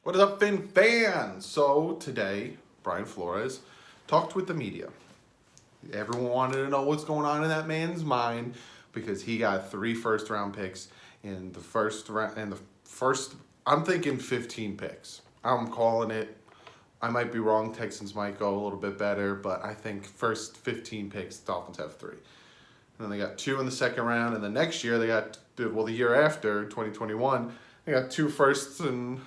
What is up, Fin fans? So today, Brian Flores talked with the media. Everyone wanted to know what's going on in that man's mind because he got 3 first-round picks in the first round. I'm thinking 15 picks. I'm calling it. I might be wrong. Texans might go a little bit better, but I think first 15 picks, Dolphins have 3. And then they got 2 in the second round, and the next year they got, well, the year after, 2021, they got 2 firsts, and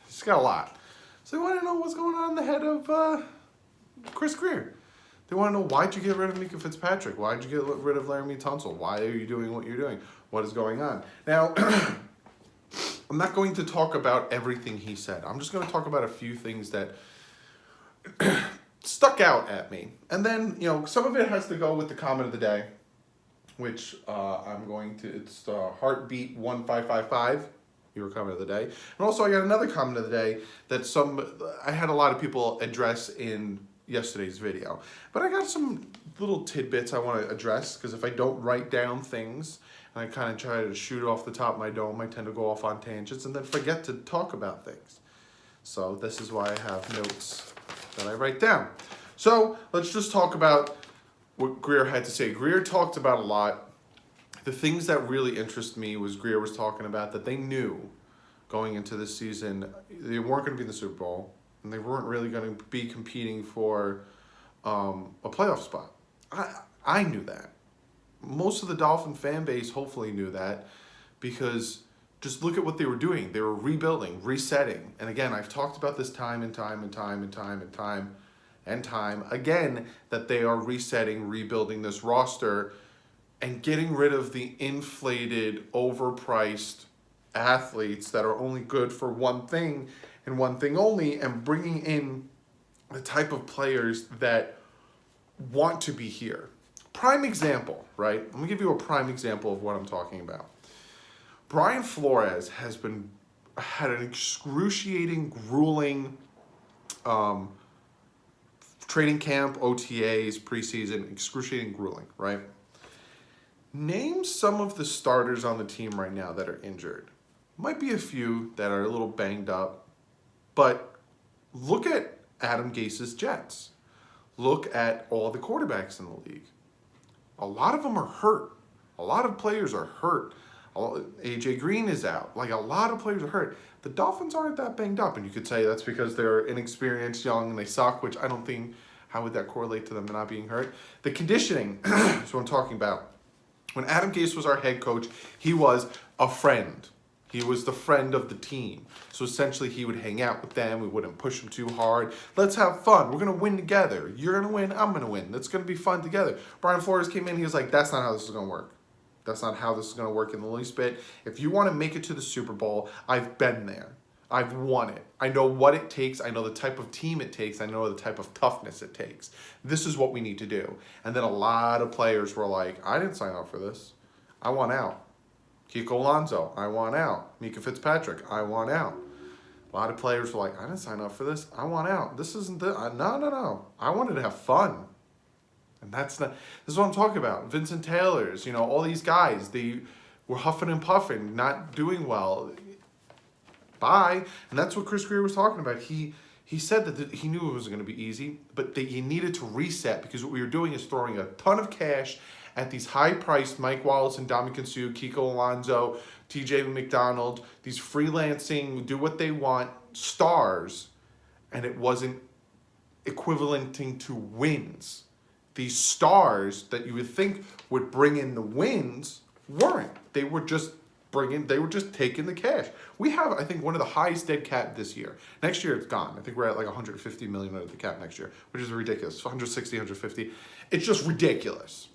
he's got a lot. So they want to know what's going on in the head of Chris Grier. They want to know, why'd you get rid of Minkah Fitzpatrick? Why'd you get rid of Laremy Tunsil? Why are you doing what you're doing? What is going on? Now, I'm not going to talk about everything he said. I'm just going to talk about a few things that stuck out at me. And then, some of it has to go with the comment of the day, which I'm going to, it's Heartbeat 1555. Your comment of the day. And also I got another comment of the day that I had a lot of people address in yesterday's video. But I got some little tidbits I want to address, because if I don't write down things and I kind of try to shoot off the top of my dome, I tend to go off on tangents and then forget to talk about things. So this is why I have notes that I write down. So let's just talk about what Greer had to say. Greer talked about a lot. The things that really interest me was Greer was talking about that they knew going into this season they weren't going to be in the Super Bowl, and they weren't really going to be competing for a playoff spot. I knew that. Most of the Dolphin fan base hopefully knew that, because just look at what they were doing. They were rebuilding, resetting. And again, I've talked about this time and time again, that they are resetting, rebuilding this roster and getting rid of the inflated, overpriced athletes that are only good for one thing and one thing only, and bringing in the type of players that want to be here. Prime example, right? I'm going to give you a prime example of what I'm talking about. Brian Flores had an excruciating, grueling training camp, OTAs, preseason, excruciating, grueling, right? Name some of the starters on the team right now that are injured. Might be a few that are a little banged up, but look at Adam Gase's Jets. Look at all the quarterbacks in the league. A lot of them are hurt. A lot of players are hurt. AJ Green is out. Like, a lot of players are hurt. The Dolphins aren't that banged up, and you could say that's because they're inexperienced, young, and they suck, which I don't think, how would that correlate to them not being hurt? The conditioning is what I'm talking about. When Adam Gase was our head coach, he was a friend. He was the friend of the team. So essentially, he would hang out with them. We wouldn't push them too hard. Let's have fun. We're going to win together. You're going to win. I'm going to win. It's going to be fun together. Brian Flores came in. He was like, that's not how this is going to work. That's not how this is going to work in the least bit. If you want to make it to the Super Bowl, I've been there. I've won it. I know what it takes. I know the type of team it takes. I know the type of toughness it takes. This is what we need to do. And then a lot of players were like, I didn't sign up for this. I want out. Kiko Alonso, I want out. Minkah Fitzpatrick, I want out. A lot of players were like, I didn't sign up for this. I want out. This isn't the, no. I wanted to have fun. And this is what I'm talking about. Vincent Taylor's, all these guys, they were huffing and puffing, not doing well. Bye. And that's what Chris Grier was talking about. He said that he knew it was going to be easy, but that you needed to reset, because what we were doing is throwing a ton of cash at these high-priced Mike Wallace and Ndamukong Suh, Kiko Alonso, TJ McDonald, these freelancing, do what they want stars, and it wasn't equivalenting to wins. These stars that you would think would bring in the wins weren't. They were just taking the cash. We have, I think, one of the highest dead cap this year. Next year, it's gone. I think we're at like 150 million out of the cap next year, which is ridiculous. 160, 150. It's just ridiculous.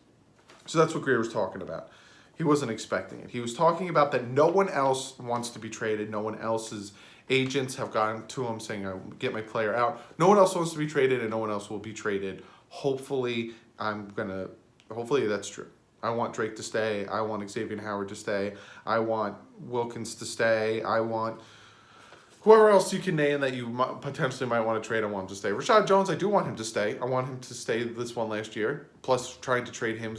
So that's what Greer was talking about. He wasn't expecting it. He was talking about that no one else wants to be traded. No one else's agents have gone to him saying, I'll get my player out. No one else wants to be traded, and no one else will be traded. Hopefully that's true. I want Drake to stay. I want Xavier Howard to stay. I want Wilkins to stay. I want whoever else you can name that you potentially might want to trade. I want him to stay. Rashad Jones, I do want him to stay. I want him to stay this one last year. Plus, trying to trade him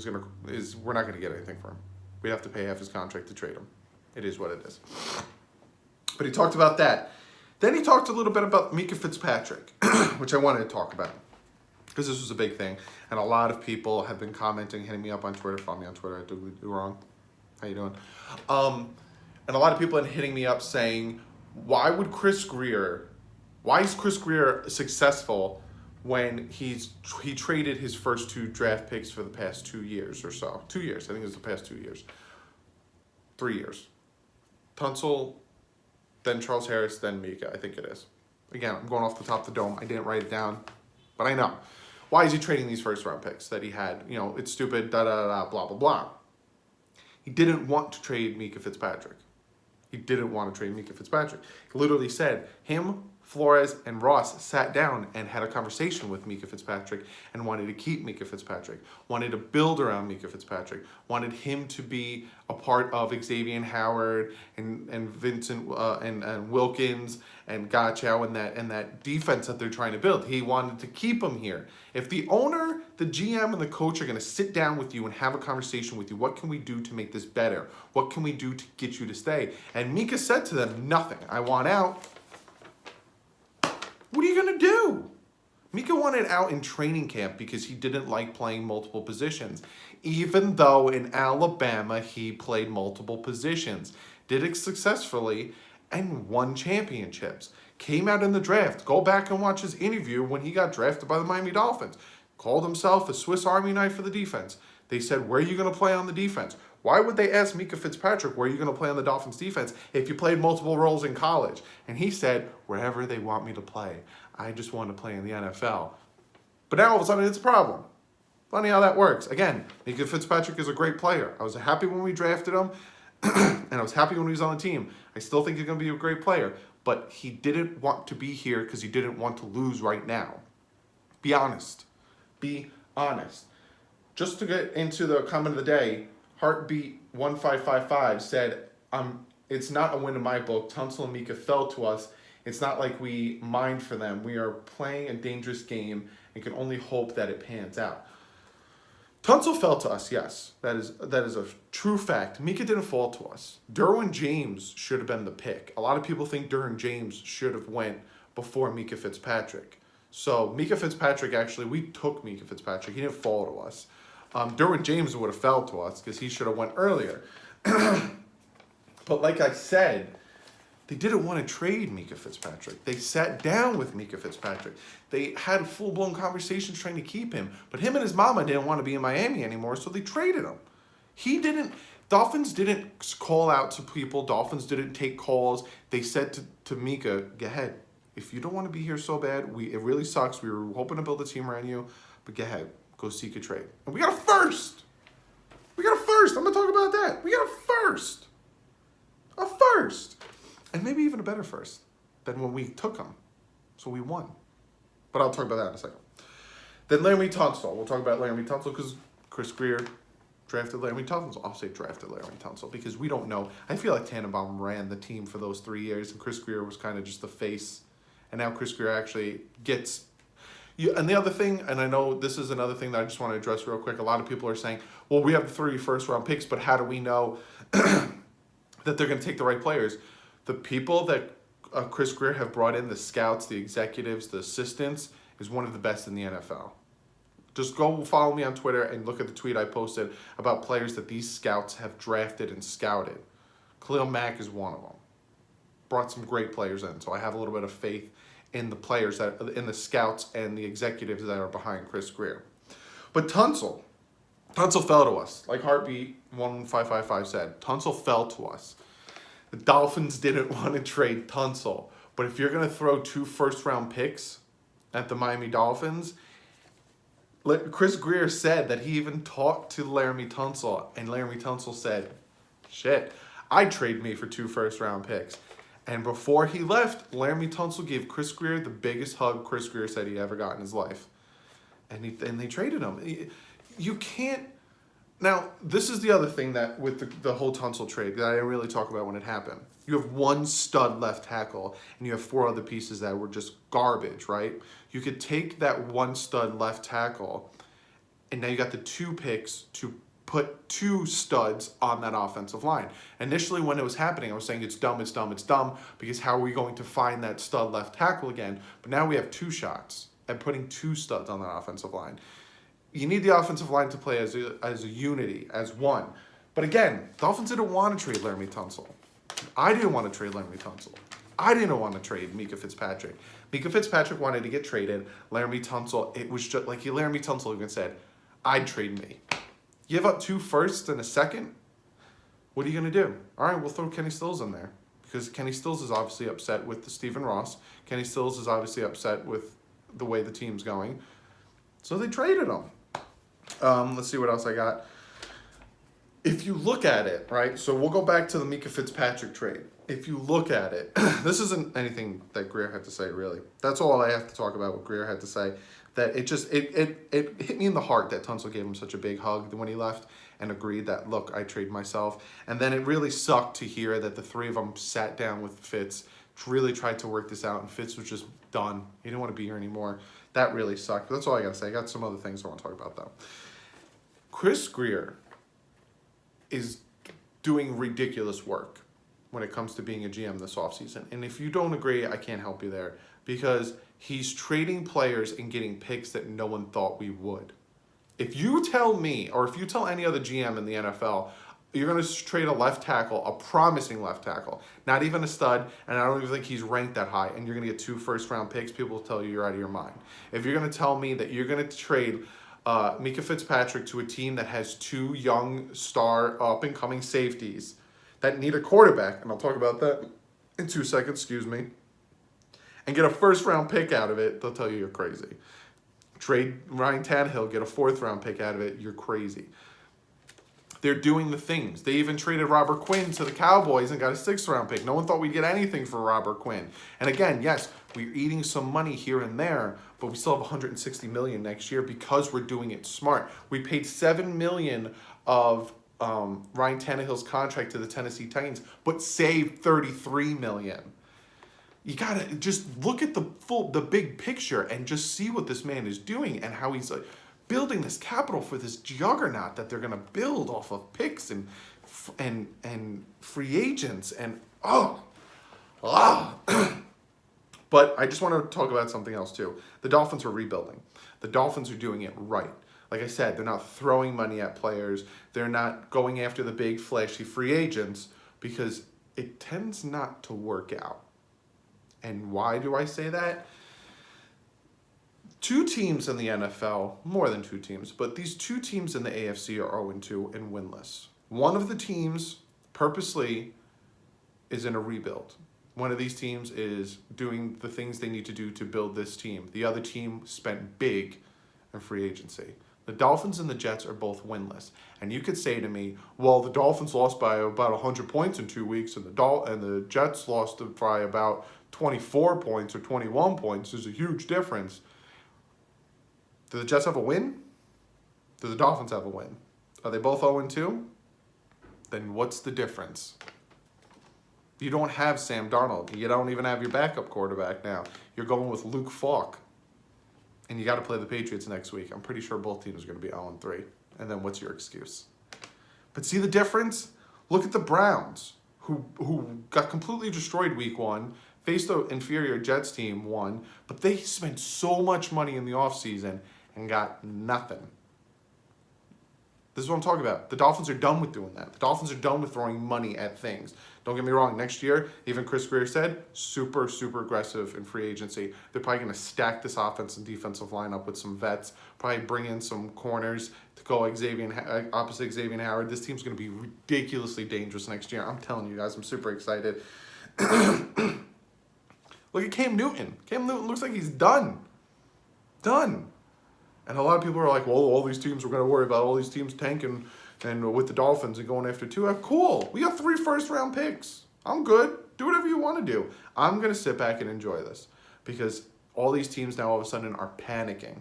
we're not going to get anything for him. We'd have to pay half his contract to trade him. It is what it is. But he talked about that. Then he talked a little bit about Minkah Fitzpatrick, which I wanted to talk about because this was a big thing. And a lot of people have been commenting, hitting me up on Twitter. Follow me on Twitter at DouglieDoWrong. How you doing? And a lot of people are hitting me up saying, why is Chris Grier successful when he traded his first 2 draft picks for the past 2 years or so? 2 years. I think it was the past 2 years. 3 years. Tunsil, then Charles Harris, then Minkah, I think it is. Again, I'm going off the top of the dome. I didn't write it down, but I know. Why is he trading these first-round picks that he had? You know, it's stupid, da-da-da, blah, blah, blah. He didn't want to trade Minkah Fitzpatrick. He didn't want to trade Minkah Fitzpatrick. He literally said him, Flores, and Ross sat down and had a conversation with Minkah Fitzpatrick and wanted to keep Minkah Fitzpatrick, wanted to build around Minkah Fitzpatrick, wanted him to be a part of Xavier Howard and Vincent and Wilkins and Gachow and that defense that they're trying to build. He wanted to keep him here. If the owner, the GM, and the coach are going to sit down with you and have a conversation with you, what can we do to make this better? What can we do to get you to stay? And Minkah said to them, nothing. I want out. What are you going to do? Minkah wanted out in training camp because he didn't like playing multiple positions, even though in Alabama he played multiple positions, did it successfully, and won championships. Came out in the draft. Go back and watch his interview when he got drafted by the Miami Dolphins. Called himself a Swiss Army knife for the defense. They said, where are you going to play on the defense? Why would they ask Minkah Fitzpatrick, where are you going to play on the Dolphins defense if you played multiple roles in college? And he said, wherever they want me to play. I just want to play in the NFL. But now all of a sudden it's a problem. Funny how that works. Again, Minkah Fitzpatrick is a great player. I was happy when we drafted him, and I was happy when he was on the team. I still think he's going to be a great player, but he didn't want to be here because he didn't want to lose right now. Be honest. Be honest. Just to get into the comment of the day, Heartbeat1555 said, it's not a win in my book. Tunsil and Minkah fell to us. It's not like we mined for them. We are playing a dangerous game and can only hope that it pans out. Tunsil fell to us, yes. That is a true fact. Minkah didn't fall to us. Derwin James should have been the pick. A lot of people think Derwin James should have went before Minkah Fitzpatrick. So Minkah Fitzpatrick, actually, we took Minkah Fitzpatrick. He didn't fall to us. Derwin James would have fell to us because he should have went earlier. But like I said, they didn't want to trade Minkah Fitzpatrick. They sat down with Minkah Fitzpatrick. They had full-blown conversations trying to keep him. But him and his mama didn't want to be in Miami anymore, so they traded him. Dolphins didn't call out to people. Dolphins didn't take calls. They said to Minkah, go ahead. If you don't want to be here so bad, it really sucks. We were hoping to build a team around you, but go ahead. Go seek a trade. And we got a first. I'm going to talk about that. We got a first. A first. And maybe even a better first than when we took him. So we won. But I'll talk about that in a second. Then Laremy Tunsil. We'll talk about Laremy Tunsil because Chris Grier drafted Laremy Tunsil. I'll say drafted Laremy Tunsil because we don't know. I feel like Tannenbaum ran the team for those 3 years and Chris Grier was kind of just the face. And now Chris Grier actually gets... And the other thing, and I know this is another thing that I just want to address real quick. A lot of people are saying, well, we have the 3 first-round picks, but how do we know that they're going to take the right players? The people that Chris Grier have brought in, the scouts, the executives, the assistants, is one of the best in the NFL. Just go follow me on Twitter and look at the tweet I posted about players that these scouts have drafted and scouted. Khalil Mack is one of them. Brought some great players in, so I have a little bit of faith in the players, in the scouts and the executives that are behind Chris Grier. But Tunsil fell to us. Like Heartbeat1555 said, Tunsil fell to us. The Dolphins didn't want to trade Tunsil. But if you're going to throw 2 first-round picks at the Miami Dolphins, Chris Grier said that he even talked to Laremy Tunsil, and Laremy Tunsil said, shit, I'd trade me for 2 first-round picks. And before he left, Laremy Tunsil gave Chris Grier the biggest hug Chris Grier said he ever got in his life. And they traded him. You can't... Now, this is the other thing that with the whole Tunsil trade that I didn't really talk about when it happened. You have 1 stud left tackle, and you have 4 other pieces that were just garbage, right? You could take that 1 stud left tackle, and now you got the 2 picks to put 2 studs on that offensive line. Initially, when it was happening, I was saying it's dumb, because how are we going to find that stud left tackle again? But now we have 2 shots at putting 2 studs on that offensive line. You need the offensive line to play as a unity, as one. But again, Dolphins didn't want to trade Laremy Tunsil. I didn't want to trade Laremy Tunsil. I didn't want to trade Minkah Fitzpatrick. Minkah Fitzpatrick wanted to get traded. Laremy Tunsil, it was just like Laremy Tunsil even said, I'd trade me. Give up 2 firsts and a second? What are you going to do? All right, we'll throw Kenny Stills in there. Because Kenny Stills is obviously upset with the Stephen Ross. Kenny Stills is obviously upset with the way the team's going. So they traded him. Let's see what else I got. If you look at it, right, so we'll go back to the Minkah Fitzpatrick trade. If you look at it, this isn't anything that Greer had to say, really. That's all I have to talk about what Greer had to say. That it hit me in the heart that Tunsil gave him such a big hug when he left and agreed that, look, I trade myself. And then it really sucked to hear that the 3 of them sat down with Fitz, really tried to work this out, and Fitz was just done. He didn't want to be here anymore. That really sucked. But that's all I got to say. I got some other things I want to talk about, though. Chris Grier is doing ridiculous work when it comes to being a GM this offseason. And if you don't agree, I can't help you there, because he's trading players and getting picks that no one thought we would. If you tell me, or if you tell any other GM in the NFL, you're going to trade a left tackle, a promising left tackle, not even a stud, and I don't even think he's ranked that high, and you're going to get 2 first-round picks, people will tell you you're out of your mind. If you're going to tell me that you're going to trade Minkah Fitzpatrick to a team that has 2 young, star, up-and-coming safeties that need a quarterback, and I'll talk about that in 2 seconds, excuse me, and get a first-round pick out of it, they'll tell you you're crazy. Trade Ryan Tannehill, get a 4th-round pick out of it, you're crazy. They're doing the things. They even traded Robert Quinn to the Cowboys and got a 6th-round pick. No one thought we'd get anything for Robert Quinn. And again, yes, we're eating some money here and there, but we still have $160 million next year because we're doing it smart. We paid $7 million of Ryan Tannehill's contract to the Tennessee Titans, but saved $33 million. You gotta just look at the big picture and just see what this man is doing and how he's building this capital for this juggernaut that they're gonna build off of picks and free agents and But I just want to talk about something else too. The Dolphins are rebuilding. The Dolphins are doing it right. Like I said, they're not throwing money at players. They're not going after the big flashy free agents because it tends not to work out. And why do I say that? 2 teams in the NFL, more than 2 teams, but these 2 teams in the AFC are 0-2 and winless. One of the teams purposely is in a rebuild. One of these teams is doing the things they need to do to build this team. The other team spent big in free agency. The Dolphins and the Jets are both winless. And you could say to me, well, the Dolphins lost by about 100 points in 2 weeks, and the Jets lost by about 24 points or 21 points. There's a huge difference. Do the Jets have a win? Do the Dolphins have a win? Are they both 0-2? Then what's the difference? You don't have Sam Darnold. You don't even have your backup quarterback now. You're going with Luke Falk. And you got to play the Patriots next week. I'm pretty sure both teams are going to be 0-3. And then what's your excuse? But see the difference? Look at the Browns, who got completely destroyed week 1, faced an inferior Jets team, won, but they spent so much money in the offseason and got nothing. This is what I'm talking about. The Dolphins are done with doing that. The Dolphins are done with throwing money at things. Don't get me wrong. Next year, even Chris Grier said, super, super aggressive in free agency. They're probably going to stack this offense and defensive line up with some vets, probably bring in some corners to go opposite Xavier Howard. This team's going to be ridiculously dangerous next year. I'm telling you guys, I'm super excited. Look at Cam Newton. Cam Newton looks like he's done. Done. And a lot of people are like, well, all these teams, we're going to worry about all these teams tanking and with the Dolphins and going after 2. Cool. We got 3 first-round picks. I'm good. Do whatever you want to do. I'm going to sit back and enjoy this because all these teams now all of a sudden are panicking.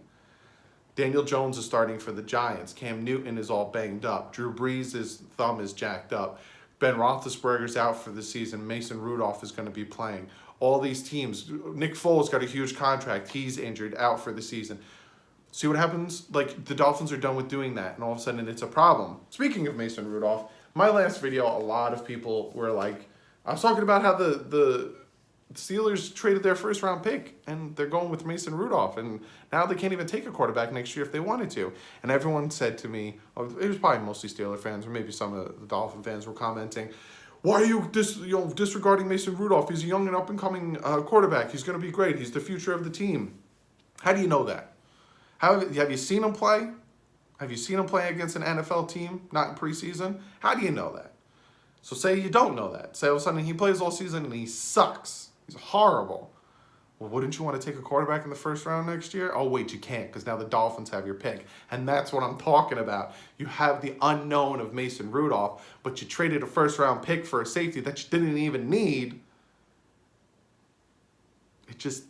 Daniel Jones is starting for the Giants. Cam Newton is all banged up. Drew Brees' thumb is jacked up. Ben Roethlisberger's out for the season. Mason Rudolph is going to be playing. All these teams. Nick Foles got a huge contract. He's injured, out for the season. See what happens? Like, the Dolphins are done with doing that, and all of a sudden it's a problem. Speaking of Mason Rudolph, my last video, a lot of people were like, I was talking about how the Steelers traded their first round pick and they're going with Mason Rudolph, and now they can't even take a quarterback next year if they wanted to. And everyone said to me, it was probably mostly Steeler fans, or maybe some of the Dolphin fans were commenting, why are you disregarding Mason Rudolph? He's a young and up and coming quarterback. He's going to be great. He's the future of the team. How do you know that? Have you seen him play? Have you seen him play against an NFL team, not in preseason? How do you know that? So say you don't know that. Say all of a sudden he plays all season and he sucks. He's horrible. Well, wouldn't you want to take a quarterback in the first round next year? Oh, wait, you can't, because now the Dolphins have your pick. And that's what I'm talking about. You have the unknown of Mason Rudolph, but you traded a first-round pick for a safety that you didn't even need.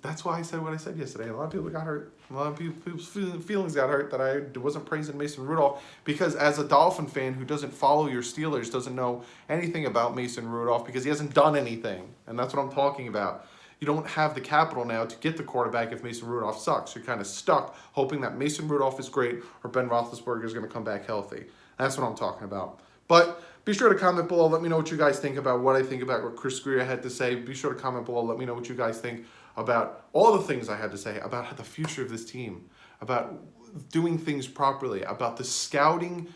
That's why I said what I said yesterday. A lot of people got hurt. A lot of people's feelings got hurt that I wasn't praising Mason Rudolph, because as a Dolphin fan who doesn't follow your Steelers, doesn't know anything about Mason Rudolph because he hasn't done anything. And that's what I'm talking about. You don't have the capital now to get the quarterback if Mason Rudolph sucks. You're kind of stuck hoping that Mason Rudolph is great or Ben Roethlisberger is going to come back healthy. That's what I'm talking about. But be sure to comment below. Let me know what you guys think about what I think about what Chris Grier had to say. Be sure to comment below. Let me know what you guys think about all the things I had to say about the future of this team, about doing things properly, about the scouting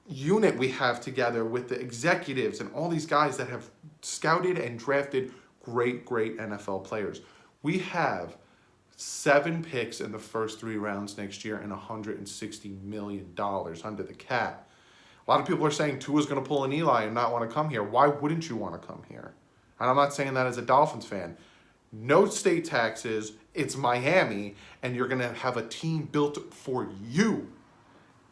unit we have together with the executives and all these guys that have scouted and drafted great NFL players. We have 7 picks in the first 3 rounds next year and $160 million under the cap. A lot of people are saying Tua's going to pull an Eli and not want to come here. Why wouldn't you want to come here? And I'm not saying that as a Dolphins fan. No state taxes, it's Miami, and you're going to have a team built for you.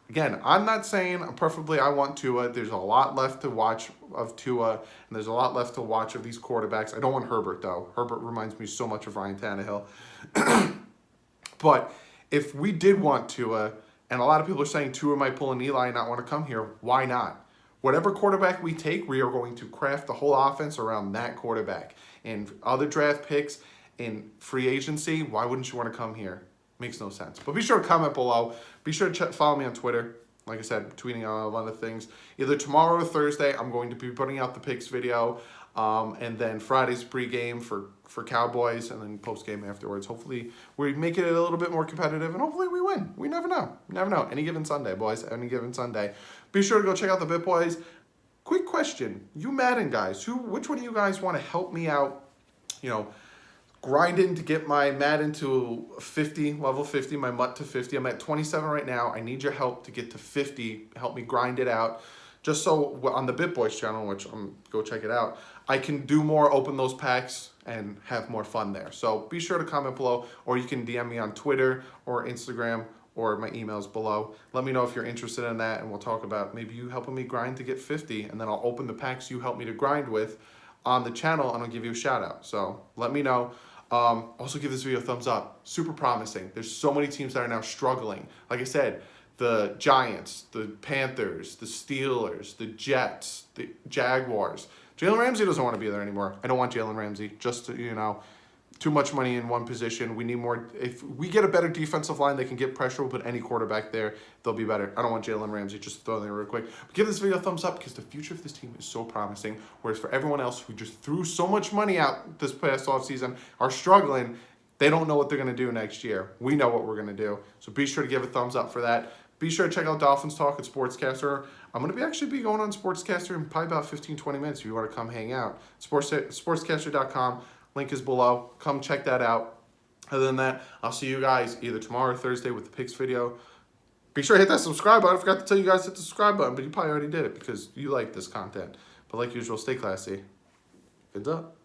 Again, I'm not saying preferably I want Tua. There's a lot left to watch of Tua, and there's a lot left to watch of these quarterbacks. I don't want Herbert, though. Herbert reminds me so much of Ryan Tannehill. But if we did want Tua, and a lot of people are saying Tua might pull an Eli and not want to come here, why not? Whatever quarterback we take, we are going to craft the whole offense around that quarterback. And other draft picks in free agency, why wouldn't you want to come here? Makes no sense. But be sure to comment below. Be sure to follow me on Twitter. Like I said, tweeting out a lot of things. Either tomorrow or Thursday, I'm going to be putting out the picks video. And then Friday's pregame for Cowboys, and then postgame afterwards. Hopefully, we make it a little bit more competitive, and hopefully we win. We never know. Never know. Any given Sunday, boys. Any given Sunday. Be sure to go check out the Bit Boys. Quick question. You Madden guys, which one of you guys want to help me out, grinding to get my Madden to 50, level 50, my MUT to 50. I'm at 27 right now. I need your help to get to 50. Help me grind it out. Just so on the Bit Boys channel, which go check it out, I can do more, open those packs, and have more fun there. So be sure to comment below, or you can DM me on Twitter or Instagram, or my email's below. Let me know if you're interested in that, and we'll talk about maybe you helping me grind to get 50, and then I'll open the packs you help me to grind with on the channel, and I'll give you a shout out. So let me know. Also give this video a thumbs up. Super promising. There's so many teams that are now struggling. Like I said, the Giants, the Panthers, the Steelers, the Jets, the Jaguars. Jalen Ramsey doesn't want to be there anymore. I don't want Jalen Ramsey. Just to, too much money in one position. We need more. If we get a better defensive line, they can get pressure. We'll put any quarterback there. They'll be better. I don't want Jalen Ramsey. Just throw it there real quick. But give this video a thumbs up because the future of this team is so promising. Whereas for everyone else who just threw so much money out this past offseason, are struggling, they don't know what they're going to do next year. We know what we're going to do. So be sure to give a thumbs up for that. Be sure to check out Dolphins Talk at Sportscaster. I'm going to actually be going on Sportscaster in probably about 15-20 minutes if you want to come hang out. Sportscaster.com. Link is below. Come check that out. Other than that, I'll see you guys either tomorrow or Thursday with the picks video. Be sure to hit that subscribe button. I forgot to tell you guys to hit the subscribe button, but you probably already did it because you like this content. But like usual, stay classy. Good up.